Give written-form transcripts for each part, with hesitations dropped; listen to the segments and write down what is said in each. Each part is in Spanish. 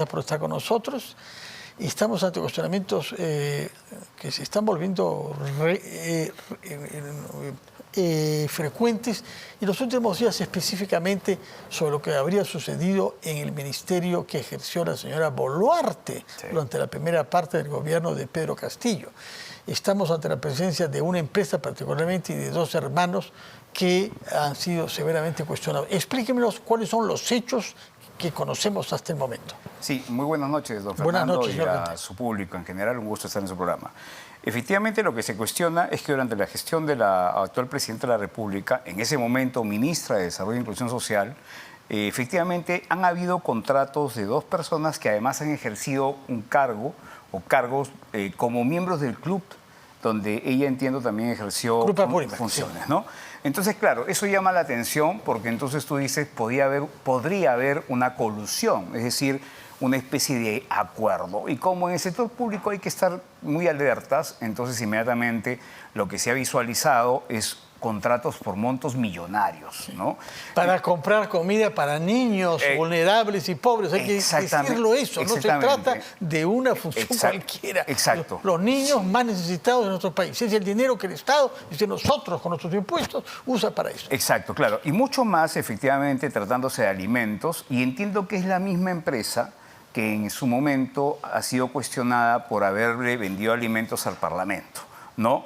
por estar con nosotros. Y estamos ante cuestionamientos que se están volviendo frecuentes y los últimos días específicamente sobre lo que habría sucedido en el ministerio que ejerció la señora Boluarte durante la primera parte del gobierno de Pedro Castillo. Estamos ante la presencia de una empresa particularmente y de dos hermanos que han sido severamente cuestionados. Explíquenos cuáles son los hechos que conocemos hasta el momento. Sí, muy buenas noches, don Fernando, y a su público en general. Un gusto estar en su programa. Efectivamente, lo que se cuestiona es que durante la gestión de la actual Presidenta de la República, en ese momento Ministra de Desarrollo e Inclusión Social, efectivamente han habido contratos de dos personas que además han ejercido un cargo o cargos como miembros del club, donde ella, entiendo, también ejerció funciones, ¿no? Entonces, claro, eso llama la atención porque entonces tú dices, podría haber una colusión, es decir, una especie de acuerdo. Y como en el sector público hay que estar muy alertas, entonces inmediatamente lo que se ha visualizado es contratos por montos millonarios, ¿no? Para comprar comida para niños vulnerables y pobres, hay que decirlo eso, no se trata de una función cualquiera. Exacto. Los niños más necesitados de nuestro país, es el dinero que el Estado, es que nosotros con nuestros impuestos, usa para eso. Exacto, claro. Y mucho más, efectivamente, tratándose de alimentos, y entiendo que es la misma empresa que en su momento ha sido cuestionada por haberle vendido alimentos al Parlamento, ¿no?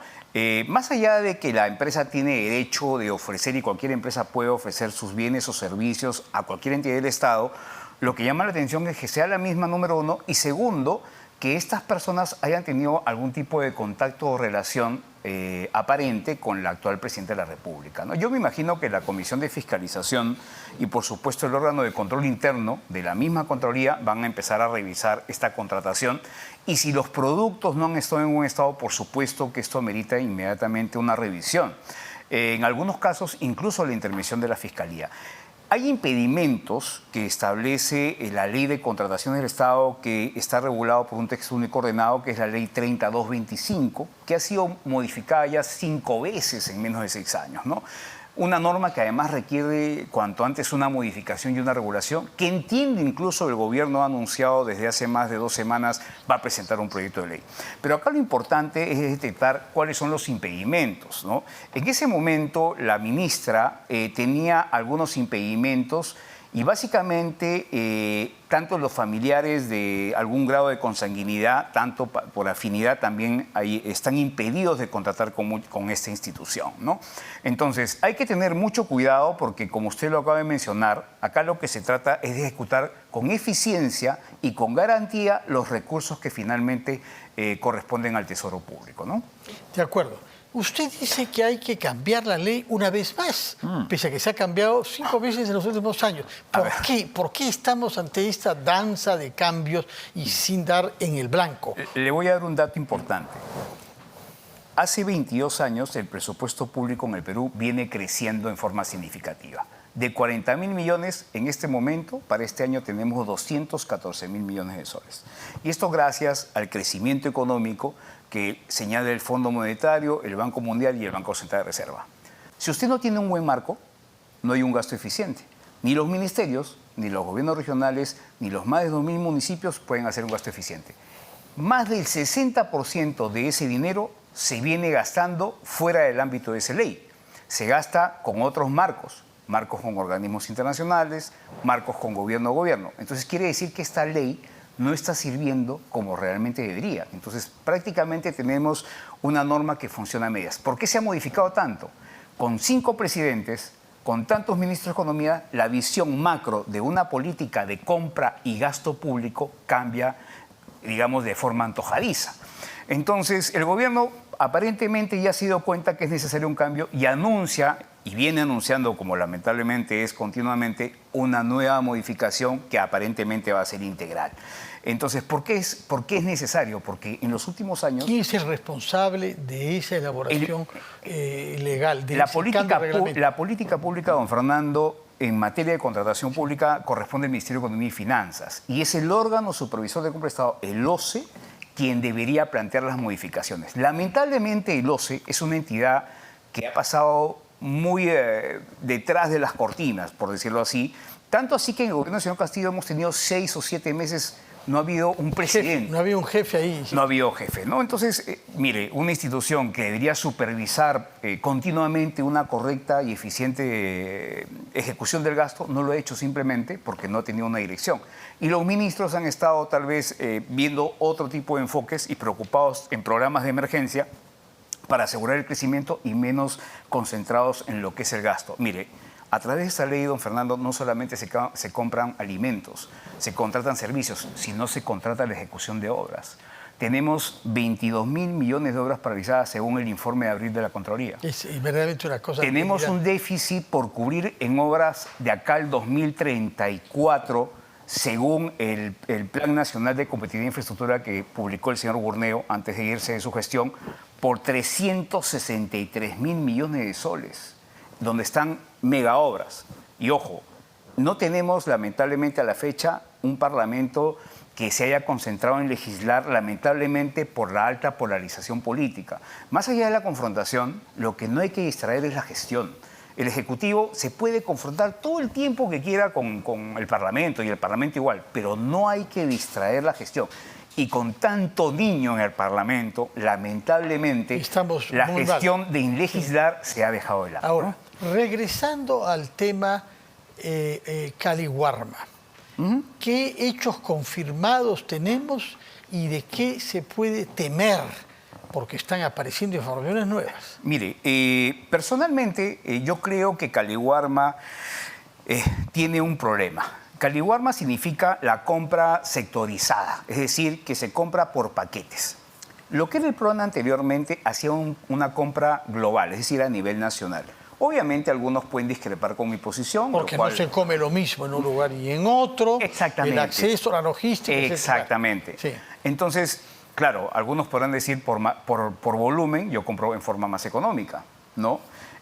Más allá de que la empresa tiene derecho de ofrecer, y cualquier empresa puede ofrecer sus bienes o servicios a cualquier entidad del Estado, lo que llama la atención es que sea la misma, número uno, y segundo, que estas personas hayan tenido algún tipo de contacto o relación aparente con la actual Presidenta de la República, ¿no? Yo me imagino que la Comisión de Fiscalización y, por supuesto, el órgano de control interno de la misma Contraloría van a empezar a revisar esta contratación, y si los productos no han estado en un estado, por supuesto que esto amerita inmediatamente una revisión. En algunos casos, incluso la intervención de la Fiscalía. Hay impedimentos que establece la Ley de Contratación del Estado, que está regulado por un texto único ordenado, que es la Ley 3225, que ha sido modificada ya 5 veces en menos de 6 años, ¿no? Una norma que además requiere cuanto antes una modificación y una regulación, que entiende incluso el gobierno ha anunciado desde hace más de 2 semanas va a presentar un proyecto de ley. Pero acá lo importante es detectar cuáles son los impedimentos, ¿no? En ese momento la ministra tenía algunos impedimentos y básicamente tanto los familiares de algún grado de consanguinidad, tanto por afinidad, también ahí están impedidos de contratar con esta institución, ¿no? Entonces, hay que tener mucho cuidado porque, como usted lo acaba de mencionar, acá lo que se trata es de ejecutar con eficiencia y con garantía los recursos que finalmente corresponden al Tesoro Público, ¿no? De acuerdo. Usted dice que hay que cambiar la ley una vez más, pese a que se ha cambiado 5 veces en los últimos años. ¿Por qué estamos ante esta danza de cambios y sin dar en el blanco? Le voy a dar un dato importante. Hace 22 años el presupuesto público en el Perú viene creciendo en forma significativa. De 40.000 millones, en este momento, para este año tenemos 214.000 millones de soles. Y esto gracias al crecimiento económico que señala el Fondo Monetario, el Banco Mundial y el Banco Central de Reserva. Si usted no tiene un buen marco, no hay un gasto eficiente. Ni los ministerios, ni los gobiernos regionales, ni los más de 2.000 municipios pueden hacer un gasto eficiente. Más del 60% de ese dinero se viene gastando fuera del ámbito de esa ley. Se gasta con otros marcos con organismos internacionales, marcos con gobierno a gobierno. Entonces quiere decir que esta ley no está sirviendo como realmente debería. Entonces prácticamente tenemos una norma que funciona a medias. ¿Por qué se ha modificado tanto? Con 5 presidentes, con tantos ministros de Economía, la visión macro de una política de compra y gasto público cambia, digamos, de forma antojadiza. Entonces el gobierno aparentemente ya se ha dado cuenta que es necesario un cambio y anuncia, y viene anunciando, como lamentablemente es continuamente, una nueva modificación que aparentemente va a ser integral. Entonces, ¿por qué es necesario? Porque en los últimos años... ¿Quién es el responsable de esa elaboración legal? La política pública, don Fernando, en materia de contratación pública corresponde al Ministerio de Economía y Finanzas. Y es el órgano supervisor de compra de Estado, el OCE, quien debería plantear las modificaciones. Lamentablemente, el OCE es una entidad que ha pasado muy detrás de las cortinas, por decirlo así, Tanto así que en el gobierno del señor Castillo hemos tenido 6 o 7 meses, no ha habido un presidente. No había un jefe ahí. No ha habido jefe, ¿no? Entonces, mire, una institución que debería supervisar continuamente una correcta y eficiente ejecución del gasto, no lo ha hecho simplemente porque no ha tenido una dirección. Y los ministros han estado tal vez viendo otro tipo de enfoques y preocupados en programas de emergencia para asegurar el crecimiento y menos concentrados en lo que es el gasto. Mire, a través de esta ley, don Fernando, no solamente se compran alimentos, se contratan servicios, sino se contrata la ejecución de obras. Tenemos 22.000 millones de obras paralizadas según el informe de abril de la Contraloría. Es verdaderamente una cosa... Tenemos un déficit por cubrir en obras de acá al 2034, según el Plan Nacional de Competitividad e Infraestructura que publicó el señor Burneo antes de irse de su gestión, por 363.000 millones de soles, donde están megaobras. Y ojo, no tenemos lamentablemente a la fecha un parlamento que se haya concentrado en legislar, lamentablemente por la alta polarización política. Más allá de la confrontación, lo que no hay que distraer es la gestión. El Ejecutivo se puede confrontar todo el tiempo que quiera con el Parlamento y el Parlamento igual, pero no hay que distraer la gestión. Y con tanto niño en el Parlamento, lamentablemente, la gestión de legislar se ha dejado de lado. Ahora, regresando al tema Caliwarma, ¿qué hechos confirmados tenemos y de qué se puede temer? Porque están apareciendo informaciones nuevas. Mire, personalmente yo creo que Caliwarma tiene un problema. Caliwarma significa la compra sectorizada, es decir, que se compra por paquetes. Lo que era el PRONA anteriormente hacía una compra global, es decir, a nivel nacional. Obviamente algunos pueden discrepar con mi posición. Porque no se come lo mismo en un lugar y en otro. Exactamente. El acceso, la logística. Exactamente. Sí. Entonces, claro, algunos podrán decir por volumen yo compro en forma más económica, ¿no?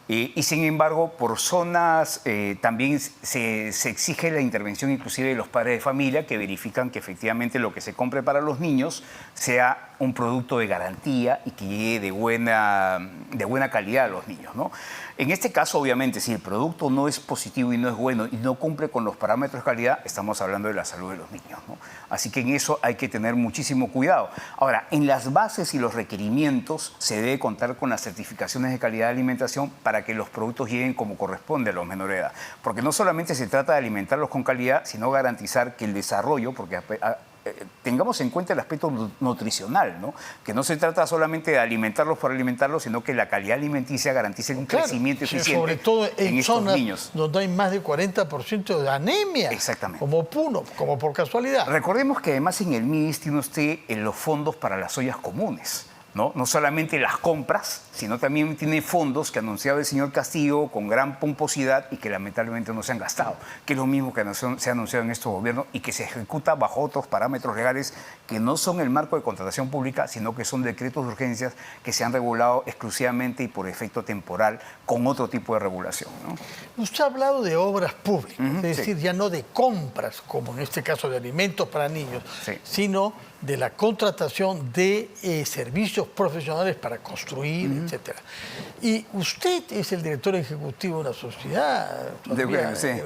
Y sin embargo, por zonas también se exige la intervención inclusive de los padres de familia que verifican que efectivamente lo que se compre para los niños sea un producto de garantía y que llegue de buena calidad a los niños, ¿no? En este caso, obviamente, si el producto no es positivo y no es bueno y no cumple con los parámetros de calidad, estamos hablando de la salud de los niños, ¿no? Así que en eso hay que tener muchísimo cuidado. Ahora, en las bases y los requerimientos se debe contar con las certificaciones de calidad de alimentación para que los productos lleguen como corresponde a los menores de edad. Porque no solamente se trata de alimentarlos con calidad, sino garantizar que el desarrollo, porque tengamos en cuenta el aspecto nutricional, ¿no? Que no se trata solamente de alimentarlos por alimentarlos, sino que la calidad alimenticia garantice un crecimiento eficiente sobre todo en zonas niños donde hay más del 40% de anemia. Exactamente. Como Puno, como por casualidad. Recordemos que además en el MIDIS tiene usted los fondos para las ollas comunes, ¿no? No solamente las compras, sino también tiene fondos que ha anunciado el señor Castillo con gran pomposidad y que lamentablemente no se han gastado, que es lo mismo que se ha anunciado en estos gobiernos y que se ejecuta bajo otros parámetros legales que no son el marco de contratación pública, sino que son decretos de urgencias que se han regulado exclusivamente y por efecto temporal con otro tipo de regulación, ¿no? Usted ha hablado de obras públicas, es decir, ya no de compras, como en este caso de alimentos para niños, sino de la contratación de servicios profesionales para construir, etc. Y usted es el director ejecutivo de una sociedad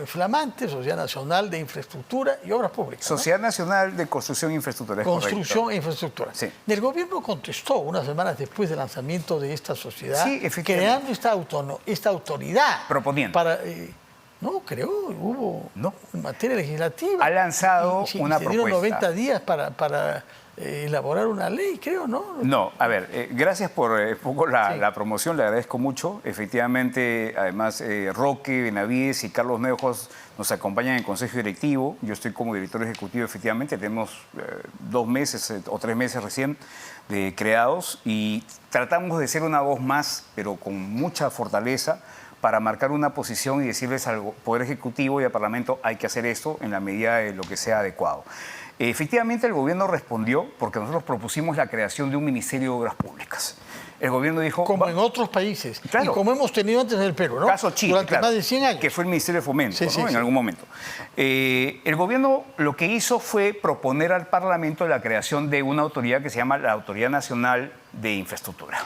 flamante, Sociedad Nacional de Infraestructura y Obras Públicas. Sociedad Nacional de Construcción e Infraestructura. Construcción e Infraestructura. Sí. El gobierno contestó unas semanas después del lanzamiento de esta sociedad, creando esta autoridad. Proponiendo. Para, no, creo, hubo en materia legislativa. Ha lanzado una se dieron propuesta. 90 días para elaborar una ley, creo, ¿no? No, a ver, gracias por la promoción, le agradezco mucho. Efectivamente, además, Roque Benavides y Carlos Neujos nos acompañan en el Consejo Directivo. Yo estoy como director ejecutivo, efectivamente. Tenemos 2 meses o 3 meses recién creados y tratamos de ser una voz más, pero con mucha fortaleza, para marcar una posición y decirles al Poder Ejecutivo y al Parlamento hay que hacer esto en la medida de lo que sea adecuado. Efectivamente, el gobierno respondió porque nosotros propusimos la creación de un Ministerio de Obras Públicas. El gobierno dijo... Como en otros países. Claro. Y como hemos tenido antes en el Perú, ¿no? Caso Chile, durante más de 100 años. Que fue el Ministerio de Fomento, en algún momento. El gobierno lo que hizo fue proponer al Parlamento la creación de una autoridad que se llama la Autoridad Nacional de Infraestructura.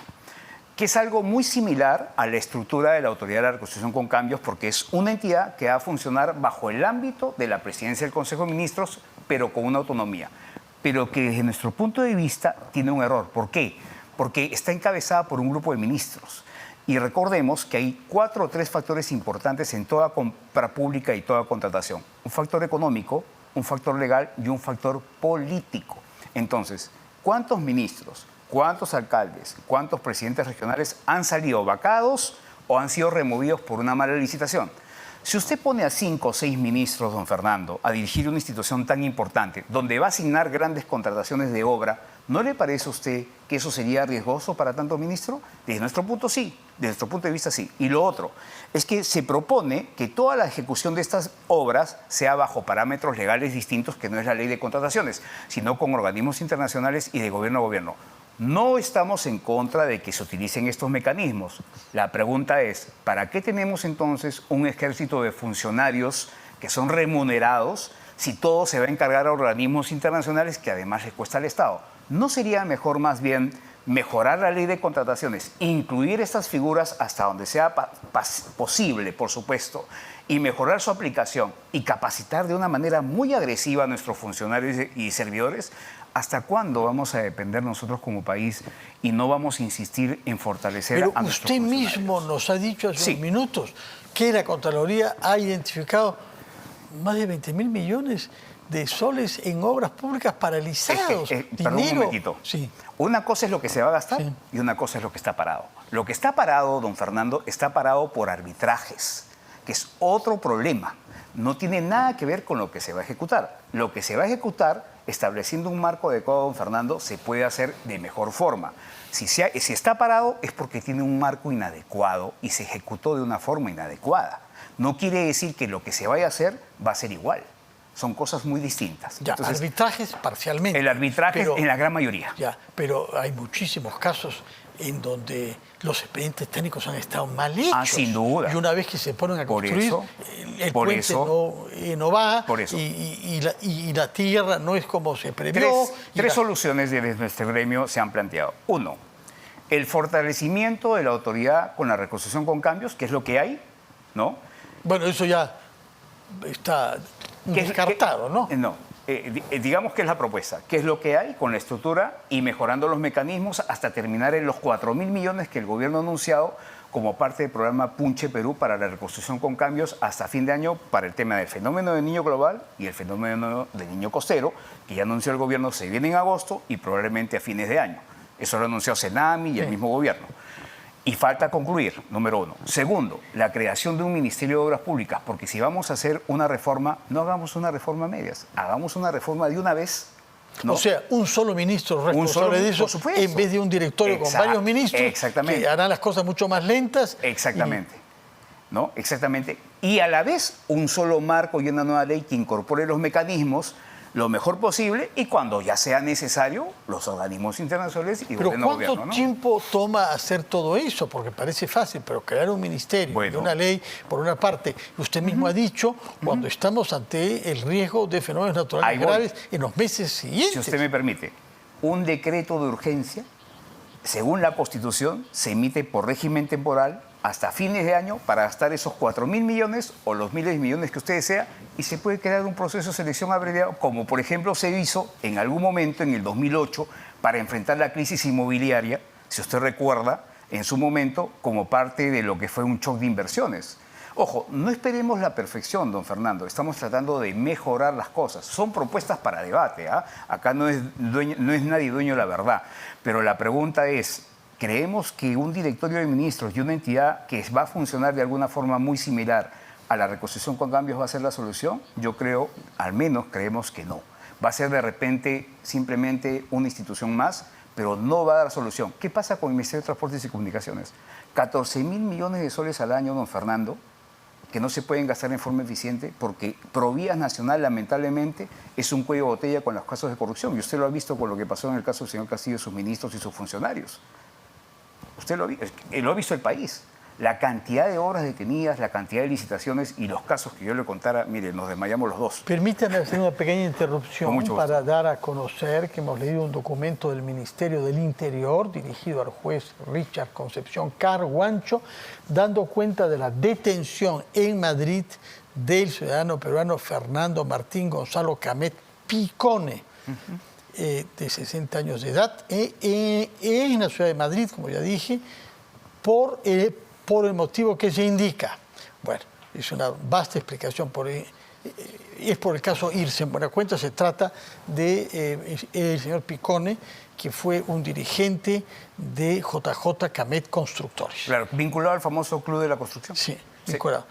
que es algo muy similar a la estructura de la Autoridad de la Reconstrucción con Cambios, porque es una entidad que va a funcionar bajo el ámbito de la presidencia del Consejo de Ministros, pero con una autonomía. Pero que desde nuestro punto de vista tiene un error. ¿Por qué? Porque está encabezada por un grupo de ministros. Y recordemos que hay 4 o 3 factores importantes en toda compra pública y toda contratación. Un factor económico, un factor legal y un factor político. Entonces, ¿cuántos ministros, cuántos alcaldes, cuántos presidentes regionales han salido vacados o han sido removidos por una mala licitación? Si usted pone a 5 o 6 ministros, don Fernando, a dirigir una institución tan importante, donde va a asignar grandes contrataciones de obra, ¿no le parece a usted que eso sería riesgoso para tanto ministro? Desde nuestro punto sí, desde nuestro punto de vista sí. Y lo otro es que se propone que toda la ejecución de estas obras sea bajo parámetros legales distintos, que no es la ley de contrataciones, sino con organismos internacionales y de gobierno a gobierno. No estamos en contra de que se utilicen estos mecanismos. La pregunta es, ¿para qué tenemos entonces un ejército de funcionarios que son remunerados si todo se va a encargar a organismos internacionales que además les cuesta al Estado? ¿No sería mejor más bien mejorar la ley de contrataciones, incluir estas figuras hasta donde sea posible, por supuesto, y mejorar su aplicación y capacitar de una manera muy agresiva a nuestros funcionarios y servidores? ¿Hasta cuándo vamos a depender nosotros como país y no vamos a insistir en fortalecer a nuestros funcionarios? Pero usted mismo nos ha dicho hace unos minutos que la Contraloría ha identificado más de 20.000 millones de soles en obras públicas paralizados. Perdón un momentito. Sí. Una cosa es lo que se va a gastar y una cosa es lo que está parado. Lo que está parado, don Fernando, está parado por arbitrajes, que es otro problema. No tiene nada que ver con lo que se va a ejecutar. Lo que se va a ejecutar, estableciendo un marco adecuado, don Fernando, se puede hacer de mejor forma. Si está parado es porque tiene un marco inadecuado y se ejecutó de una forma inadecuada. No quiere decir que lo que se vaya a hacer va a ser igual. Son cosas muy distintas. Ya, entonces, arbitrajes parcialmente. El arbitraje en la gran mayoría. Ya, pero hay muchísimos casos en donde los expedientes técnicos han estado mal hechos. Sin duda. Y una vez que se ponen a construir, el puente no va y la tierra no es como se previó. Tres soluciones desde nuestro gremio se han planteado. Uno, el fortalecimiento de la autoridad con la reconstrucción con cambios, que es lo que hay, ¿no? Bueno, eso ya está descartado, ¿no? No. Digamos que es la propuesta, que es lo que hay con la estructura y mejorando los mecanismos hasta terminar en los 4.000 millones que el gobierno ha anunciado como parte del programa Punche Perú para la reconstrucción con cambios hasta fin de año para el tema del fenómeno del niño global y el fenómeno del niño costero, que ya anunció el gobierno, se viene en agosto y probablemente a fines de año. Eso lo anunció Senami y el mismo gobierno. Y falta concluir, número 1. Segundo, la creación de un Ministerio de Obras Públicas, porque si vamos a hacer una reforma, no hagamos una reforma a medias, hagamos una reforma de una vez. ¿No? O sea, un solo ministro responsable de eso, en vez de un directorio con varios ministros que harán las cosas mucho más lentas. Exactamente. ¿No? Exactamente. Y a la vez, un solo marco y una nueva ley que incorpore los mecanismos lo mejor posible y cuando ya sea necesario, los organismos internacionales y pero gobierno. ¿cuánto tiempo toma hacer todo eso? Porque parece fácil, pero crear un ministerio y una ley, por una parte, usted mismo ha dicho, cuando estamos ante el riesgo de fenómenos naturales graves en los meses siguientes. Si usted me permite, un decreto de urgencia, según la Constitución, se emite por régimen temporal hasta fines de año para gastar esos 4.000 millones o los miles de millones que usted desea y se puede crear un proceso de selección abreviado, como por ejemplo se hizo en algún momento en el 2008 para enfrentar la crisis inmobiliaria, si usted recuerda, en su momento como parte de lo que fue un shock de inversiones. Ojo, no esperemos la perfección, don Fernando, estamos tratando de mejorar las cosas. Son propuestas para debate, ¿ah? Acá no es nadie dueño de la verdad, pero la pregunta es, ¿creemos que un directorio de ministros y una entidad que va a funcionar de alguna forma muy similar a la reconstrucción con cambios va a ser la solución? Yo creo, al menos creemos que no. Va a ser de repente simplemente una institución más, pero no va a dar solución. ¿Qué pasa con el Ministerio de Transportes y Comunicaciones? 14.000 millones de soles al año, don Fernando, que no se pueden gastar en forma eficiente porque Provías Nacional, lamentablemente, es un cuello de botella con los casos de corrupción. Y usted lo ha visto con lo que pasó en el caso del señor Castillo, sus ministros y sus funcionarios. Usted lo ha visto el país. La cantidad de obras detenidas, la cantidad de licitaciones y los casos que yo le contara, mire, nos desmayamos los dos. Permítame hacer una pequeña interrupción Con para dar a conocer que hemos leído un documento del Ministerio del Interior dirigido al juez Richard Concepción Carguancho, dando cuenta de la detención en Madrid del ciudadano peruano Fernando Martín Gonzalo Camet Picone, de 60 años de edad, en la ciudad de Madrid, como ya dije, por el motivo que se indica. Bueno, es una vasta explicación. Es por el caso Irse. En buena cuenta se trata de el señor Picone, que fue un dirigente de JJ Camet Constructores. Claro, vinculado al famoso Club de la Construcción. Sí, vinculado.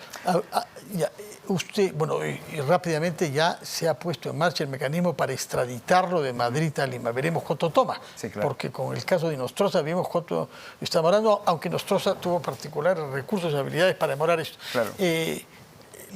Usted, bueno, y rápidamente ya se ha puesto en marcha el mecanismo para extraditarlo de Madrid a Lima. Veremos cuánto toma, sí, claro. Porque con el caso de Nostroza vimos cuánto estamos hablando, aunque Nostroza tuvo particulares recursos y habilidades para demorar esto. Claro.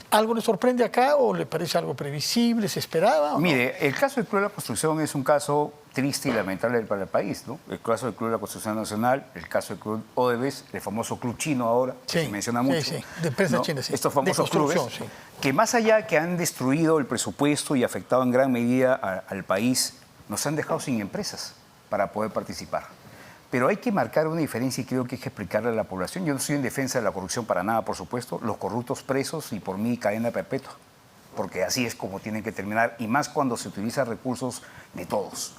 ¿Algo le sorprende acá o le parece algo previsible? ¿Se esperaba? Mire, el caso del Club de la Construcción es un caso triste y lamentable para el país, ¿no? El caso del Club de la Construcción Nacional, el caso del Club Odebrecht, el famoso club chino ahora, que se menciona mucho. Sí, de empresa ¿no? china, sí. Estos famosos clubes, sí, que más allá que han destruido el presupuesto y afectado en gran medida al país, nos han dejado sin empresas para poder participar. Pero hay que marcar una diferencia y creo que hay que explicarle a la población. Yo no estoy en defensa de la corrupción para nada, por supuesto. Los corruptos presos y por mí cadena perpetua. Porque así es como tienen que terminar, y más cuando se utilizan recursos de todos.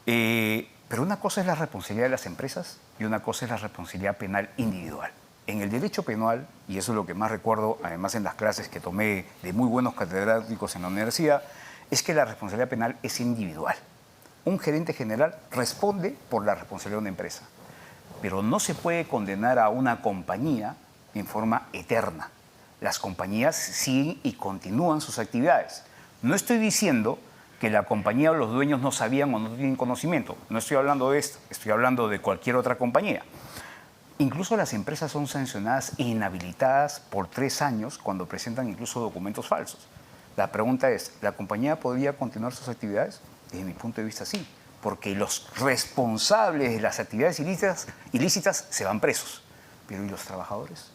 Pero una cosa es la responsabilidad de las empresas y una cosa es la responsabilidad penal individual. En el derecho penal, y eso es lo que más recuerdo, además en las clases que tomé de muy buenos catedráticos en la universidad, es que la responsabilidad penal es individual. Un gerente general responde por la responsabilidad de una empresa, pero no se puede condenar a una compañía en forma eterna. Las compañías siguen y continúan sus actividades. No estoy diciendo que la compañía o los dueños no sabían o no tienen conocimiento. No estoy hablando de esto, estoy hablando de cualquier otra compañía. Incluso las empresas son sancionadas e inhabilitadas por 3 años cuando presentan incluso documentos falsos. La pregunta es, ¿la compañía podría continuar sus actividades? Desde mi punto de vista, sí, porque los responsables de las actividades ilícitas se van presos. Pero ¿y los trabajadores?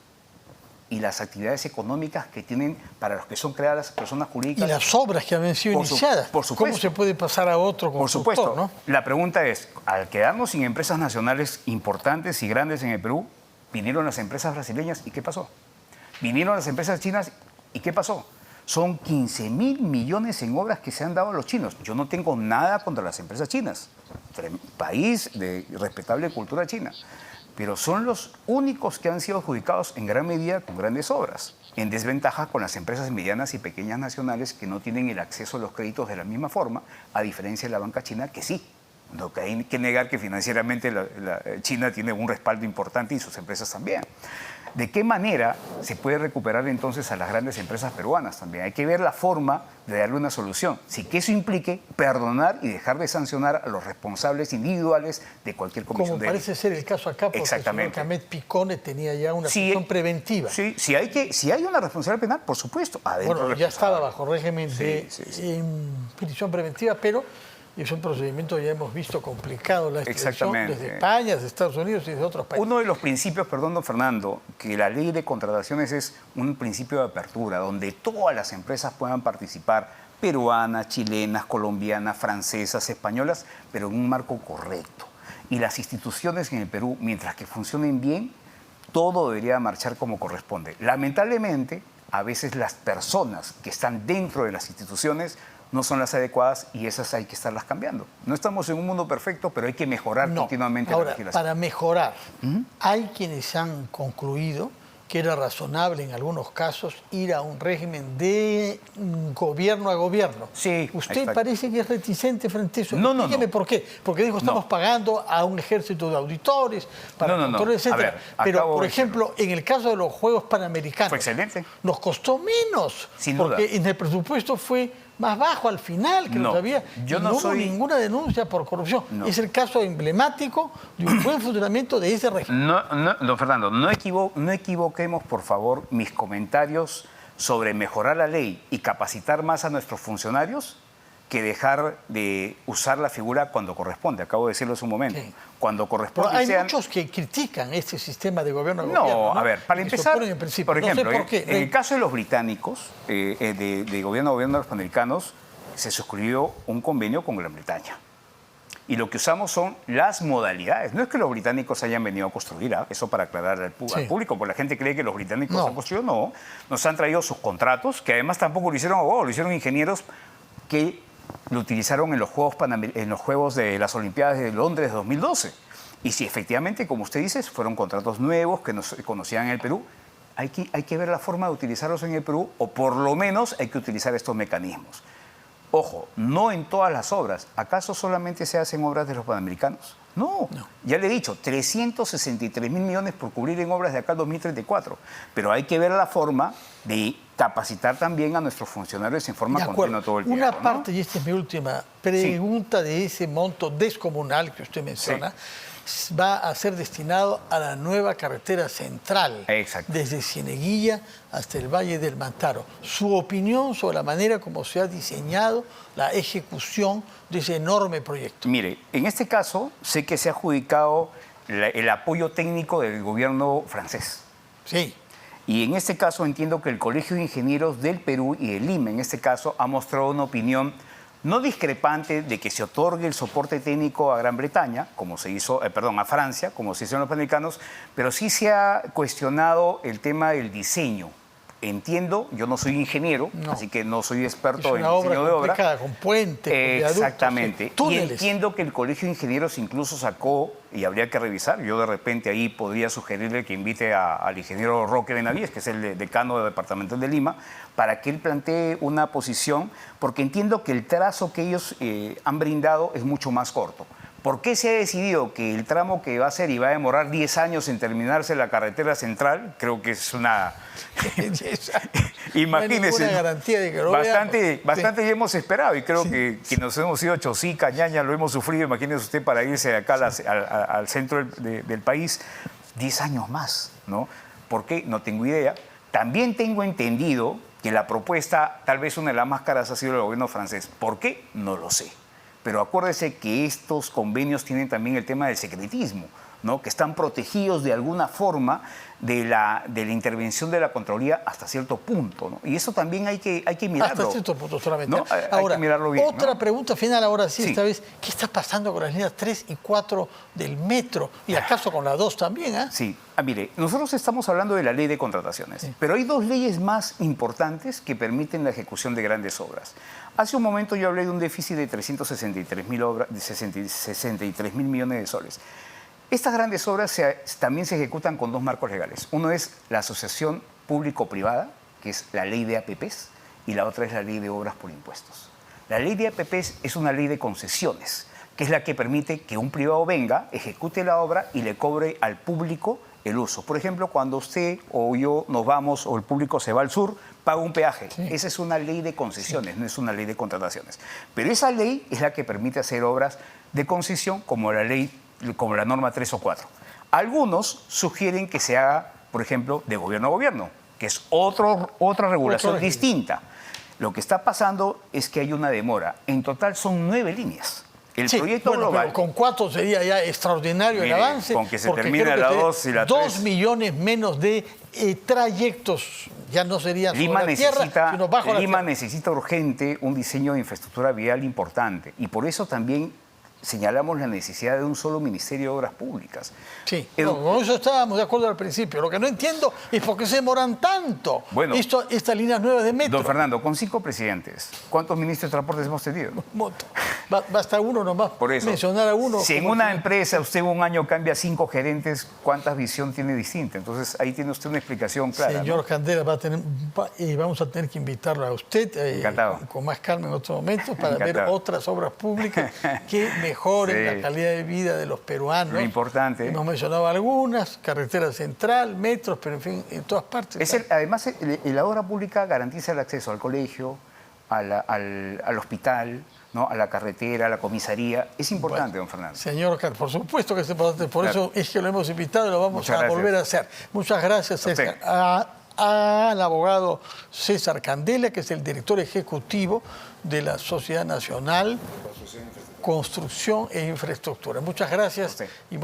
¿Y las actividades económicas que tienen para los que son creadas personas jurídicas? Y las obras que habían sido iniciadas. Por supuesto. ¿Cómo se puede pasar a otro constructor? Por supuesto. ¿No? La pregunta es, al quedarnos sin empresas nacionales importantes y grandes en el Perú, vinieron las empresas brasileñas ¿y qué pasó? Vinieron las empresas chinas ¿y qué pasó? Son 15.000 millones en obras que se han dado a los chinos. Yo no tengo nada contra las empresas chinas. País de respetable cultura china. Pero son los únicos que han sido adjudicados en gran medida con grandes obras. En desventaja con las empresas medianas y pequeñas nacionales que no tienen el acceso a los créditos de la misma forma, a diferencia de la banca china que sí. No hay que negar que financieramente China tiene un respaldo importante y sus empresas también. ¿De qué manera se puede recuperar entonces a las grandes empresas peruanas también? Hay que ver la forma de darle una solución. Si que eso implique perdonar y dejar de sancionar a los responsables individuales de cualquier comisión de Como parece ser el caso acá, porque el señor Camet Picone tenía ya una prisión preventiva. Sí, si hay una responsabilidad penal, por supuesto. Bueno, ya estaba bajo régimen de prisión preventiva, pero es un procedimiento, ya hemos visto, complicado la extradición desde España, desde Estados Unidos y de otros países. Uno de los principios, perdón, don Fernando, que la ley de contrataciones es un principio de apertura, donde todas las empresas puedan participar, peruanas, chilenas, colombianas, francesas, españolas, pero en un marco correcto. Y las instituciones en el Perú, mientras que funcionen bien, todo debería marchar como corresponde. Lamentablemente, a veces las personas que están dentro de las instituciones no son las adecuadas y esas hay que estarlas cambiando. No estamos en un mundo perfecto, pero hay que mejorar continuamente la legislación. Para mejorar, hay quienes han concluido que era razonable en algunos casos ir a un régimen de gobierno a gobierno. Sí. ¿Usted parece que es reticente frente a eso? No. Dígame por qué. Porque dijo, estamos pagando a un ejército de auditores para control, etc. Pero, por ejemplo, en el caso de los Juegos Panamericanos, fue excelente. Nos costó menos. Sin duda. Porque en el presupuesto fue más bajo al final que lo había. No hubo ninguna denuncia por corrupción. Es el caso emblemático de un buen funcionamiento de ese régimen. Don Fernando, no equivoquemos, por favor, mis comentarios sobre mejorar la ley y capacitar más a nuestros funcionarios que dejar de usar la figura cuando corresponde. Acabo de decirlo hace un momento. Sí. Cuando corresponde. Pero hay muchos que critican este sistema de gobierno a No, gobierno, ¿no? a ver, para Que se empezar, oponen en principio. por ejemplo, no sé por qué. en el caso de los británicos, de gobierno a gobierno de los panamericanos, se suscribió un convenio con Gran Bretaña. Y lo que usamos son las modalidades. No es que los británicos hayan venido a construir, eso para aclarar al público, porque la gente cree que los británicos han construido. No, nos han traído sus contratos, que además tampoco lo hicieron abogados, lo hicieron ingenieros que lo utilizaron en los Juegos de las Olimpiadas de Londres 2012. Y si efectivamente, como usted dice, fueron contratos nuevos que no se conocían en el Perú, hay que ver la forma de utilizarlos en el Perú, o por lo menos hay que utilizar estos mecanismos. Ojo, no en todas las obras. ¿Acaso solamente se hacen obras de los panamericanos? No. Ya le he dicho, 363 mil millones por cubrir en obras de acá al 2034. Pero hay que ver la forma de capacitar también a nuestros funcionarios en forma continua todo el tiempo. Una parte, y esta es mi última pregunta, de ese monto descomunal que usted menciona, va a ser destinado a la nueva carretera central, desde Cieneguilla hasta el Valle del Mantaro. Su opinión sobre la manera como se ha diseñado la ejecución de ese enorme proyecto. Mire, en este caso sé que se ha adjudicado el apoyo técnico del gobierno francés. Sí. Y en este caso entiendo que el Colegio de Ingenieros del Perú y el IMA, en este caso, ha mostrado una opinión no discrepante de que se otorgue el soporte técnico a Gran Bretaña, como se hizo, a Francia, como se hizo en los panamericanos, pero sí se ha cuestionado el tema del diseño. Entiendo, yo no soy ingeniero, así que no soy experto en diseño de obra. Con puentes, con viaductos, exactamente. Y túneles. entiendo que el Colegio de Ingenieros incluso sacó, y habría que revisar, yo de repente ahí podría sugerirle que invite al ingeniero Roque Benavides, que es el decano del departamento de Lima, para que él plantee una posición, porque entiendo que el trazo que ellos han brindado es mucho más corto. ¿Por qué se ha decidido que el tramo que va a ser y va a demorar 10 años en terminarse la carretera central? Creo que es una... Imagínese, no hay garantía de que lo bastante ya hemos esperado, y creo que nos hemos ido a Chosica, Ñaña, lo hemos sufrido. Imagínese usted para irse de acá al centro del país, 10 años más, ¿no? ¿Por qué? No tengo idea. También tengo entendido que la propuesta, tal vez una de las más caras, ha sido el gobierno francés. ¿Por qué? No lo sé. Pero acuérdese que estos convenios tienen también el tema del secretismo, ¿no? Que están protegidos de alguna forma de la intervención de la Contraloría hasta cierto punto, ¿no? Y eso también hay que mirarlo. Hasta cierto punto solamente. ¿No? Ahora, hay que mirarlo bien, otra pregunta final ahora sí, Sí. esta vez. ¿Qué está pasando con las líneas 3 y 4 del metro? ¿Y acaso con la 2 también? Sí. Mire, nosotros estamos hablando de la ley de contrataciones, pero hay dos leyes más importantes que permiten la ejecución de grandes obras. Hace un momento yo hablé de un déficit de 363 mil millones de soles. Estas grandes obras también se ejecutan con dos marcos legales. Uno es la asociación público-privada, que es la ley de APPs, y la otra es la ley de obras por impuestos. La ley de APPs es una ley de concesiones, que es la que permite que un privado venga, ejecute la obra y le cobre al público el uso. Por ejemplo, cuando usted o yo nos vamos o el público se va al sur, paga un peaje. Sí. Esa es una ley de concesiones, no es una ley de contrataciones. Pero esa ley es la que permite hacer obras de concesión como la norma 3 o 4. Algunos sugieren que se haga, por ejemplo, de gobierno a gobierno, que es otra regulación distinta. Lo que está pasando es que hay una demora. En total son 9 líneas. El proyecto global... Pero con 4 sería ya extraordinario el avance. Con que se termine la 2 y la 3. 2 millones menos de trayectos. Ya no serían sobre la tierra, sino bajo la tierra. Lima necesita urgente un diseño de infraestructura vial importante. Y por eso también señalamos la necesidad de un solo Ministerio de Obras Públicas. Sí, con eso estábamos de acuerdo al principio. Lo que no entiendo es por qué se demoran tanto estas líneas nuevas de metro. Don Fernando, con 5 presidentes, ¿cuántos ministros de transportes hemos tenido? Basta uno nomás por eso, mencionar a uno. Si en una empresa usted en un año cambia 5 gerentes, ¿cuánta visión tiene distinta? Entonces ahí tiene usted una explicación clara. Señor, ¿no? Candela, vamos a tener que invitarlo a usted con más calma en otro momento para ver otras obras públicas que mejoren la calidad de vida de los peruanos. Lo importante. Hemos mencionado algunas, carretera central, metros, pero en fin, en todas partes. Además, la obra pública garantiza el acceso al colegio, al hospital, ¿no? A la carretera, a la comisaría. Es importante, don Fernando. Señor, por supuesto que es importante. Por eso es que lo hemos invitado y lo vamos a volver a hacer. Muchas gracias, César. al abogado César Candela, que es el director ejecutivo de la Sociedad Nacional Construcción e Infraestructura. Muchas gracias y muy